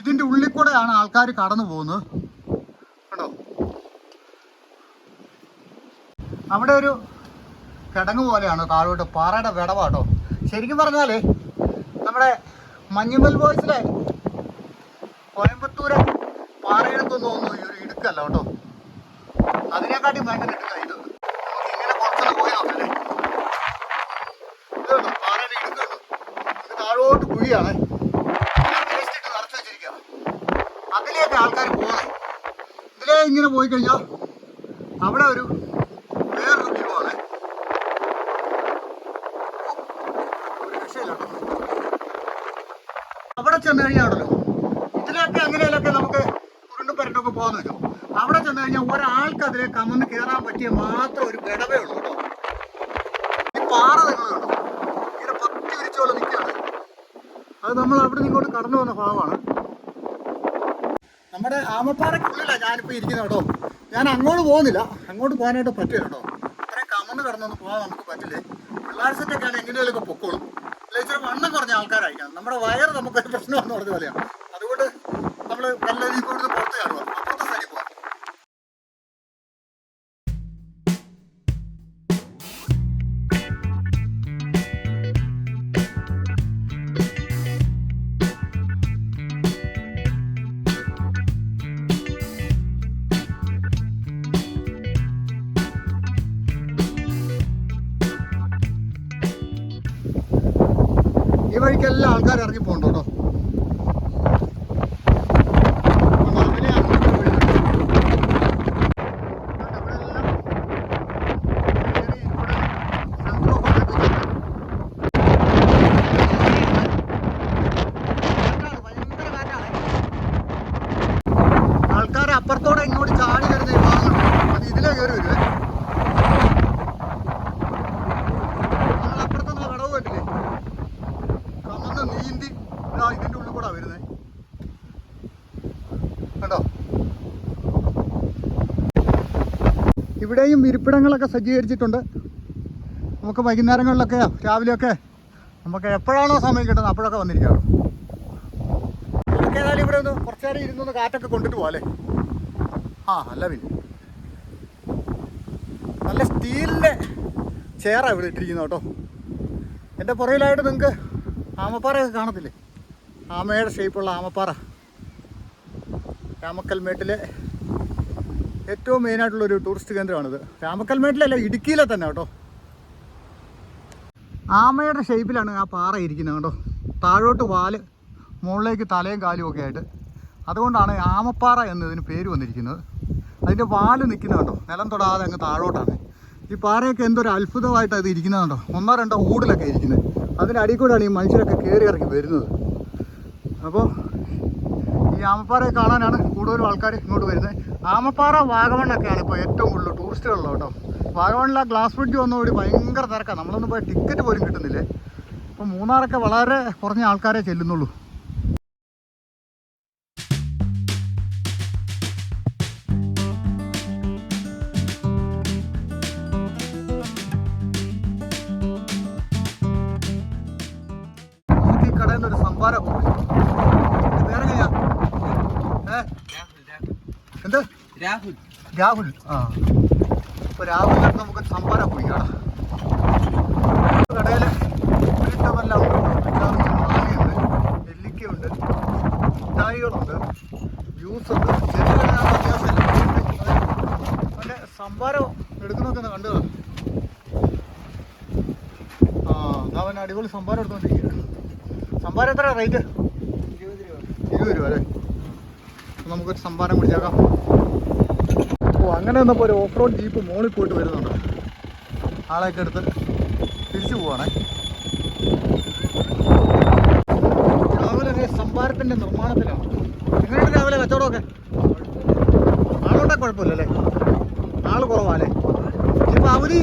ഇതിൻ്റെ ഉള്ളിൽ കൂടെയാണ് ആൾക്കാർ കടന്നു പോകുന്നത് കേട്ടോ. അവിടെ ഒരു കിടങ്ങ് പോലെയാണ് താഴോട്ട്, പാറയുടെ വിടവാട്ടോ. ശരിക്കും പറഞ്ഞാൽ നമ്മുടെ മഞ്ഞുമൽ ബോയ്സിലെ കോയമ്പത്തൂരെ പാറയെടുത്തൊന്നും ഒന്നും ഈ ഒരു ഇടുക്കല്ല കേട്ടോ. അതിനെക്കാട്ടി ഭയങ്കര ഇടുക്ക ഇത്. ഇങ്ങനെ കുറച്ചൊക്കെ പോയി നോക്കല്ലേ. ഇതുണ്ടോ പാറയുടെ ഇടുക്കുണ്ടോ. ഇത് താഴോട്ട് കുഴിയാണ്, വേസ്റ്റിട്ട് നിറച്ച് വെച്ചിരിക്കുക. അതിലേക്ക് ആൾക്കാർ പോകുന്നത്. ഇതിലേ ഇങ്ങനെ പോയി കഴിഞ്ഞാൽ അവിടെ ഒരു വേറൊരു വ്യൂവാണ്. ഒരു രക്ഷയില്ല. അവിടെ ചെന്ന് കഴിഞ്ഞാണല്ലോ ഇതിലൊക്കെ അങ്ങനെയൊക്കെ നമുക്ക് ഉരുണ്ടും പരണ്ടൊക്കെ പോകാന്ന് വെച്ചോ. അവിടെ ചെന്ന് കഴിഞ്ഞാൽ ഒരാൾക്ക് അതിലെ കമന്ന് കയറാൻ പറ്റിയ മാത്രം ഒരു വിടവേ ഉള്ളൂ കേട്ടോ. ഈ പാറ നിങ്ങൾ കേട്ടോ ഇങ്ങനെ പത്തി വിരിച്ചോളം നിൽക്കുകയാണ്. അത് നമ്മൾ അവിടെ നിന്ന് ഇങ്ങോട്ട് കടന്നു വന്ന ഭാഗമാണ്. നമ്മുടെ ആമപ്പാറയ്ക്കുള്ളിലാണ് ഞാനിപ്പോൾ ഇരിക്കുന്നത് കേട്ടോ. ഞാൻ അങ്ങോട്ട് പോകുന്നില്ല, അങ്ങോട്ട് പോകാനായിട്ട് പറ്റില്ല കേട്ടോ. അത്രയും കമന്ന് കിടന്നൊന്നും പോകാൻ നമുക്ക് പറ്റില്ലേ. പിള്ളേർ സെറ്റൊക്കെയാണ് എങ്ങനെയൊക്കെ പൊക്കോളും. അല്ലെ ഇച്ചിരി വണ്ണം കുറഞ്ഞ ആൾക്കാരായിരിക്കണം. നമ്മുടെ വയറ് നമുക്കൊരു പ്രശ്നമെന്ന് പറഞ്ഞ പോലെയാണ്. അതുകൊണ്ട് നമ്മൾ നല്ല രീതിയിൽ കൂടുതൽ പുറത്ത് കാണുക, അപ്പുറത്തെ സൈഡിൽ പോകാം. ഈ വഴിക്കെല്ലാം ആൾക്കാർ ഇറങ്ങി പോകണ്ടോ കേട്ടോ. ഭയങ്കര കാറ്റാണ്. ഇവിടെയും ഇരിപ്പിടങ്ങളൊക്കെ സജ്ജീകരിച്ചിട്ടുണ്ട്. നമുക്ക് വൈകുന്നേരങ്ങളിലൊക്കെയോ രാവിലെയൊക്കെ നമുക്ക് എപ്പോഴാണോ സമയം കിട്ടുന്നത് അപ്പോഴൊക്കെ വന്നിരിക്കാം. നമുക്ക് ഏതായാലും ഇവിടെ ഒന്ന് കുറച്ച് നേരം ഇരുന്നൊന്ന് കാറ്റൊക്കെ കൊണ്ടിട്ട് പോകാം അല്ലേ? അല്ല പിന്നെ നല്ല സ്റ്റീലിൻ്റെ ചെയറാണ് ഇവിടെ ഇട്ടിരിക്കുന്നത് കേട്ടോ. എൻ്റെ പുറകിലായിട്ട് നിങ്ങൾക്ക് ആമപ്പാറയൊക്കെ കാണത്തില്ലേ? ആമയുടെ ഷേപ്പുള്ള ആമപ്പാറ രാമക്കൽമേട്ടിലെ ഏറ്റവും മെയിനായിട്ടുള്ളൊരു ടൂറിസ്റ്റ് കേന്ദ്രമാണിത്. രാമക്കൽമേട്ടിലല്ല, ഇടുക്കിയിലെ തന്നെ കേട്ടോ. ആമയുടെ ഷേപ്പിലാണ് ആ പാറ ഇരിക്കുന്നത് കേട്ടോ. താഴോട്ട് വാല്, മുകളിലേക്ക് തലയും കാലും ഒക്കെ ആയിട്ട്. അതുകൊണ്ടാണ് ആമപ്പാറ എന്നതിന് പേര് വന്നിരിക്കുന്നത്. അതിൻ്റെ വാല് നിൽക്കുന്നത് കേട്ടോ, നിലം തൊടാതെ അങ്ങ് താഴോട്ടാണ്. ഈ പാറയൊക്കെ എന്തൊരു അത്ഭുതമായിട്ടാണ് ഇത് ഇരിക്കുന്നത് കേട്ടോ. 1-2 ഊടിലൊക്കെ ഇരിക്കുന്നത്. അതിൻ്റെ അടിയിൽ കൂടെയാണ് ഈ മനുഷ്യരൊക്കെ കയറി ഇറങ്ങി വരുന്നത്. അപ്പോൾ ഈ ആമപ്പാറയെ കാണാനാണ് കൂടുതലും ആൾക്കാർ ഇങ്ങോട്ട് വരുന്നത്. ആമപ്പാറ, വാഗമണ്ണൊക്കെയാണ് ഇപ്പോൾ ഏറ്റവും കൂടുതൽ ടൂറിസ്റ്റുകളുള്ളത് കേട്ടോ. വാഗമണ്ണിൽ ആ ഗ്ലാസ് ബ്രിഡ്ജ് വന്നതോടെ ഭയങ്കര തിരക്കാണ്. നമ്മളൊന്നും പോയി ടിക്കറ്റ് പോലും കിട്ടുന്നില്ലേ. അപ്പോൾ മൂന്നാറൊക്കെ വളരെ കുറഞ്ഞ ആൾക്കാരെ ചെല്ലുന്നുള്ളൂ. നമുക്ക് ഈ കടയിൽ നിന്നൊരു സംഭാരം വേറെ എങ്ങനെയാ? എന്ത്? രാഹുൽ. ഇപ്പോൾ രാഹുലിനകത്ത് നമുക്കൊരു സംഭാരം കുടിക്കാം. കടയിൽ ഇഷ്ടമെല്ലാം ഉണ്ട്. മാങ്ങയുണ്ട്, നെല്ലിക്കയുണ്ട്, മിഠായികളുണ്ട്, ജ്യൂസുണ്ട്. അത്യാവശ്യം നല്ല സംഭാരം എടുക്കുന്നൊക്കെ ഒന്ന് കണ്ടു. അവൻ അടിപൊളി സംഭാരം എടുത്തോണ്ടിരിക്കുക. സംഭാരം എത്ര റേറ്റ്? 20 രൂപ അല്ലേ? നമുക്കൊരു സംഭാരം കുടിച്ചേക്കാം. അങ്ങനെ വന്നപ്പോൾ ഒരു ഓഫ് റോഡ് ജീപ്പ് മോളിൽ പോയിട്ട് വരുന്നുണ്ട്. ആളെയൊക്കെ എടുത്ത് തിരിച്ചു പോവാണേ. രാവിലെ സംഭാരത്തിൻ്റെ നിർമ്മാണത്തിലാണ്. എങ്ങനെയാണ് രാവിലെ കച്ചവടമൊക്കെ? ആളുണ്ടെ കുഴപ്പമില്ലല്ലേ? ആൾ കുറവാല്ലേ? ഇപ്പം അവധി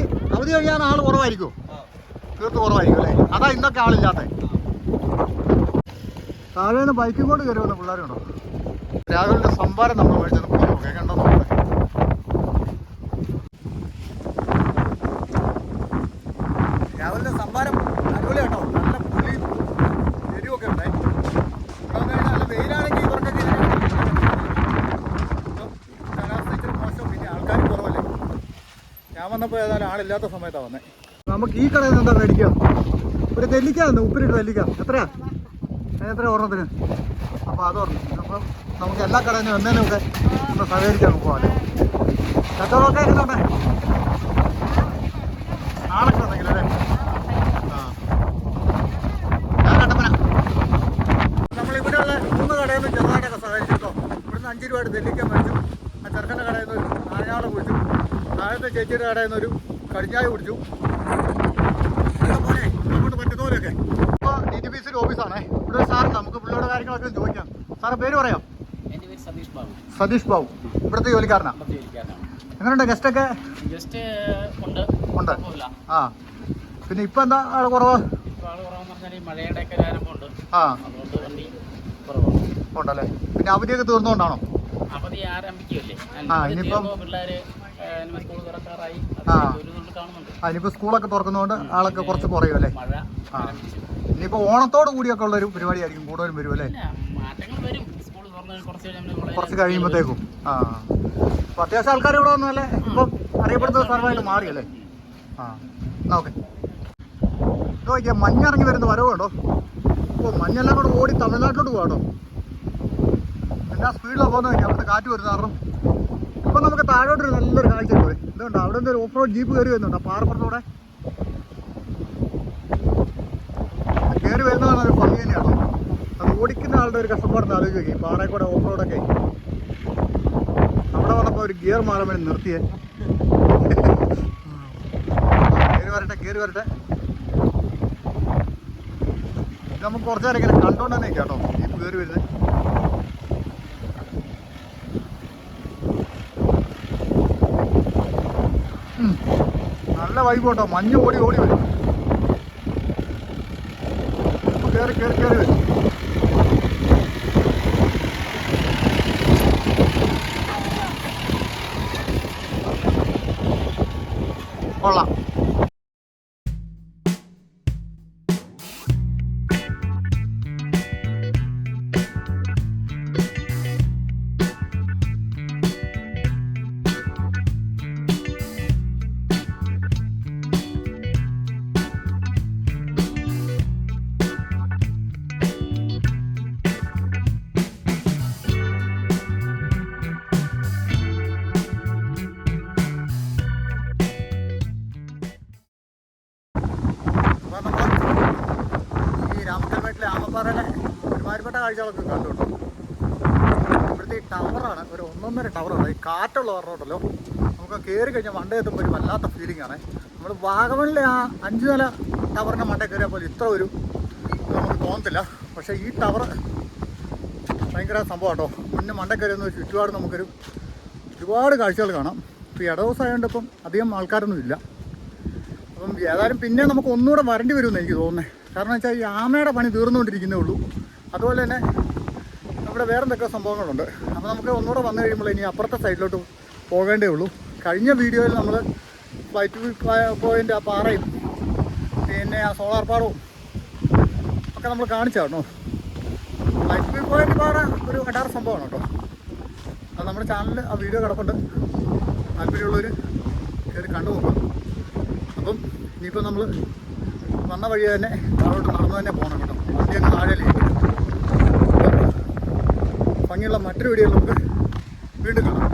കഴിയാൻ ആൾ കുറവായിരിക്കുമോ? തീർത്ത് കുറവായിരിക്കും അല്ലേ? അതാ ഇന്നൊക്കെ ആളില്ലാത്ത. താഴെ നിന്ന് ബൈക്കും കൊണ്ട് കയറി വന്ന പിള്ളേരുണ്ടോ? രാഹുലിൻ്റെ സംഭാരം നമ്മൾ മേടിച്ചത് പോയി കണ്ടോ നോക്കട്ടെ. രാഹുലിൻ്റെ സംഭാരം അടിപൊളി കേട്ടോ. നല്ല പുളിയും എരിവൊക്കെ ഉണ്ടായി. നല്ല വെയിലാണെങ്കിൽ ഇവർക്കൊക്കെ കാലാവസ്ഥ ഇച്ചിരി മോശം, പിന്നെ ആൾക്കാർ കുറവല്ലേ. ഞാൻ വന്നപ്പോൾ ഏതായാലും ആളില്ലാത്ത സമയത്താണ് വന്നത്. നമുക്ക് ഈ കടയിൽ നിന്ന് എന്താ മേടിക്കുക? ഒരു നെല്ലിക്ക, ഉപ്പിലിട്ട് നെല്ലിക്ക എത്രയാ ഓർമ്മത്തിന്? അപ്പോൾ അത് ഓർമ്മ. അപ്പം നമുക്ക് എല്ലാ കടയിൽ നിന്നും എന്നേനൊക്കെ ഒന്ന് സഹകരിക്കാൻ പോകാമല്ലേ? കച്ചവടമൊക്കെ എങ്ങനെയുണ്ട്? ആളൊക്കെ ഉണ്ടെങ്കിൽ അല്ലേ? ഞാൻ കട്ടപ്പന. നമ്മളിവിടെയുള്ള 3 കടയിൽ നിന്ന് ചെറുതായിട്ടൊക്കെ സഹകരിച്ചിട്ടോ. ഇവിടുന്ന് 5 രൂപയുടെ നെല്ലിക്ക മേടിച്ചു. ആ ചെറുക്കൻ്റെ കടയിൽ നിന്ന് ഒരു നാരങ്ങാള കുടിച്ചു. താഴത്തെ ചേച്ചിയുടെ കടയിൽ നിന്നൊരു കടിഞ്ഞായ കുടിച്ചു. പോലെ അങ്ങോട്ട് പറ്റുന്നവരൊക്കെ. ഇപ്പോൾ DTPC ഓഫീസാണേ. ഇവിടെ ഒരു സാറുണ്ട്. നമുക്ക് പിള്ളേരുടെ കാര്യങ്ങളൊക്കെ ചോദിക്കാം. സാറെ പേര് പറയാം? സതീഷ് ബാബു. ഇവിടുത്തെ ജോലിക്കാരനാണ്. എങ്ങനെയുണ്ട് ഗസ്റ്റൊക്കെ? ഉണ്ട്. പിന്നെ ഇപ്പം എന്താ ആൾ കുറവ്? ഉണ്ടല്ലേ? പിന്നെ അവധിയൊക്കെ തീർന്നുകൊണ്ടാണോ? ഇനിയിപ്പം ഇനിയിപ്പോൾ സ്കൂളൊക്കെ തുറക്കുന്നതുകൊണ്ട് ആളൊക്കെ കുറച്ച് കുറയും അല്ലേ? ഇനിയിപ്പോൾ ഓണത്തോട് കൂടിയൊക്കെ ഉള്ളൊരു പരിപാടിയായിരിക്കും കൂടുതലും വരും അല്ലേ? കുറച്ച് കഴിയുമ്പോഴത്തേക്കും. അപ്പോൾ അത്യാവശ്യം ആൾക്കാർ ഇവിടെ വന്നല്ലേ ഇപ്പം അറിയപ്പെടുന്ന സ്ഥലമായിട്ട് മാറിയല്ലേ? എന്നാ ഓക്കെ. നോക്കിയാൽ മഞ്ഞിറങ്ങി വരുന്ന വരവ് കേട്ടോ. മഞ്ഞെല്ലാം കൂടെ ഓടി തമിഴ്നാട്ടിലോട്ട് പോകാം കേട്ടോ. എന്നാ സ്പീഡിലാണ് പോകുന്നത് നോക്കിയാൽ അവിടുത്തെ കാറ്റ് വരുന്ന കാരണം. ഇപ്പം നമുക്ക് താഴോട്ടൊരു നല്ലൊരു കാഴ്ച പോയി. ഇതുകൊണ്ട് അവിടെ നിന്ന് ഒരു ഓഫ് റോഡ് ജീപ്പ് കയറി വരുന്നുണ്ട്. ആ പാറപ്പുറത്തൂടെ കയറി വരുന്നതാണ് ഒരു ഭംഗി തന്നെയാണ്. അത് ഓടിക്കുന്ന ആളുടെ ഒരു കഷ്ടപ്പാടെന്ന് ആലോചിച്ച് നോക്കി. പാറയിൽ കൂടെ ഓഫ് റോഡൊക്കെ അവിടെ വന്നപ്പോൾ ഒരു ഗിയർ മാറാൻ വേണ്ടി നിർത്തിയേ. കയറി വരട്ടെ. നമുക്ക് കുറച്ച് നേരം ഇങ്ങനെ കണ്ടോണ്ട് തന്നെ കേട്ടോ ജീപ്പ് കയറി വരുന്നത്. നല്ല വൈബ് കേട്ടോ. മഞ്ഞ് ഓടി വരും. കയറി വരും. കൊള്ളാം. അപ്പോൾ നമ്മൾ ഈ രാമക്കൽമേട്ടിലെ ആമപ്പാറയിലെ ഒരുമാതിരിപ്പെട്ട കാഴ്ചകളൊക്കെ കണ്ടു കേട്ടോ. ഇവിടുത്തെ ഈ ടവറാണ്, ഒരു 1.5 ടവറാണ്. ഈ കാറ്റുള്ള പറഞ്ഞോട്ടല്ലോ, നമുക്ക് കയറി കഴിഞ്ഞാൽ മണ്ടേ എത്തുമ്പോൾ ഒരു വല്ലാത്ത ഫീലിംഗ് ആണ്. നമ്മൾ വാഗമണിലെ ആ 5 നില ടവറിൻ്റെ മണ്ടേ കയറിയാൽ പോലും ഇത്ര ഒരു നമുക്ക് തോന്നത്തില്ല. പക്ഷേ ഈ ടവർ ഭയങ്കര സംഭവം കേട്ടോ. പിന്നെ മണ്ടേ കയറിയെന്ന് വെച്ചാൽ ചുറ്റുപാട് നമുക്കൊരു ഒരുപാട് കാഴ്ചകൾ കാണാം. ഇപ്പോൾ ഇടദിവസമായതുകൊണ്ട് ഇപ്പം അധികം ആൾക്കാരൊന്നും ഇല്ല. അപ്പം ഏതായാലും പിന്നെ നമുക്ക് ഒന്നുകൂടെ വരേണ്ടി വരുമെന്ന് എനിക്ക് തോന്നുന്നത്. കാരണം വെച്ചാൽ ഈ ആമയുടെ പണി തീർന്നുകൊണ്ടിരിക്കുന്നേ ഉള്ളൂ. അതുപോലെ തന്നെ ഇവിടെ വേറെ എന്തൊക്കെ സംഭവങ്ങളുണ്ട്. അപ്പോൾ നമുക്ക് ഒന്നുകൂടെ വന്നു കഴിയുമ്പോൾ ഇനി അപ്പുറത്തെ സൈഡിലോട്ട് പോകേണ്ടേ ഉള്ളൂ. കഴിഞ്ഞ വീഡിയോയിൽ നമ്മൾ ഫ്ലൈറ്റ് വ്യൂ പോയിൻ്റ് ആ പാറയും പിന്നെ ആ സോളാർ പാറവും ഒക്കെ നമ്മൾ കാണിച്ചാണോ. ഫ്ലൈറ്റ് വ്യൂ പോയിൻ്റ് പാറ ഒരു അടാറ് സംഭവമാണ് കേട്ടോ. അത് നമ്മുടെ ചാനലിൽ ആ വീഡിയോ കിടപ്പുണ്ട്. താല്പര്യമുള്ളവർ കയറി കണ്ടു നോക്കാം. അപ്പം ഇനിയിപ്പോൾ നമ്മൾ വന്ന വഴി തന്നെ താഴോട്ട് നടന്നു തന്നെ പോകണം കേട്ടോ. വണ്ടിയൊക്കെ താഴെയിലേക്ക്. ഭംഗിയുള്ള മറ്റൊരു വീഡിയോയിൽ നമുക്ക് വീണ്ടും കാണാം.